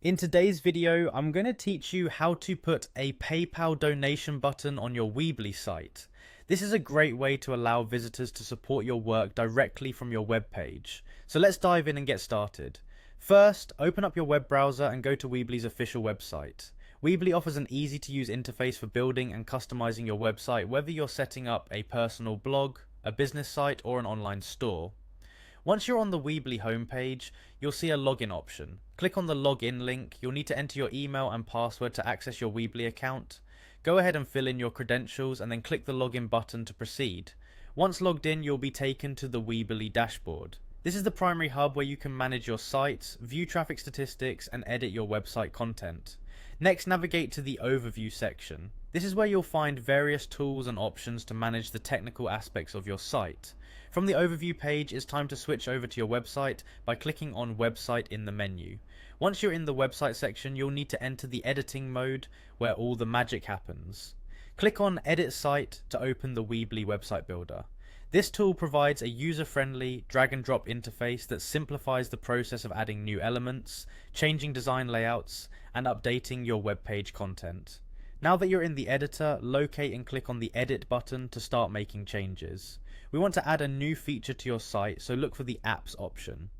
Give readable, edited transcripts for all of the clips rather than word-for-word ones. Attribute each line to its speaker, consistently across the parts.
Speaker 1: In today's video, I'm going to teach you how to put a PayPal donation button on your Weebly site. This is a great way to allow visitors to support your work directly from your web page. So let's dive in and get started. First, open up your web browser and go to Weebly's official website. Weebly offers an easy to use interface for building and customizing your website, whether you're setting up a personal blog, a business site, or an online store. Once you're on the Weebly homepage, you'll see a login option. Click on the login link. You'll need to enter your email and password to access your Weebly account. Go ahead and fill in your credentials and then click the login button to proceed. Once logged in, you'll be taken to the Weebly dashboard. This is the primary hub where you can manage your sites, view traffic statistics, and edit your website content. Next, navigate to the overview section. This is where you'll find various tools and options to manage the technical aspects of your site. From the overview page, it's time to switch over to your website by clicking on website in the menu. Once you're in the website section, you'll need to enter the editing mode where all the magic happens. Click on edit site to open the Weebly website builder. This tool provides a user-friendly drag and drop interface that simplifies the process of adding new elements, changing design layouts, and updating your web page content. Now that you're in the editor, locate and click on the edit button to start making changes. We want to add a new feature to your site, so look for the apps option.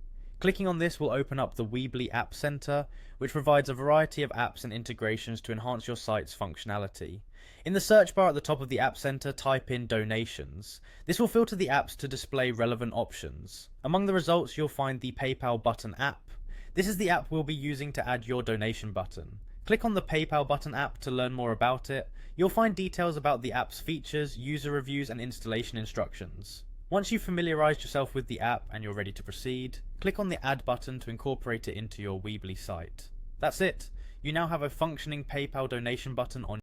Speaker 1: Clicking on this will open up the Weebly App Center, which provides a variety of apps and integrations to enhance your site's functionality. In the search bar at the top of the App Center, type in donations. This will filter the apps to display relevant options. Among the results, you'll find the PayPal button app. This is the app we'll be using to add your donation button. Click on the PayPal button app to learn more about it. You'll find details about the app's features, user reviews, and installation instructions. Once you've familiarized yourself with the app and you're ready to proceed, click on the Add button to incorporate it into your Weebly site. That's it. You now have a functioning PayPal donation button on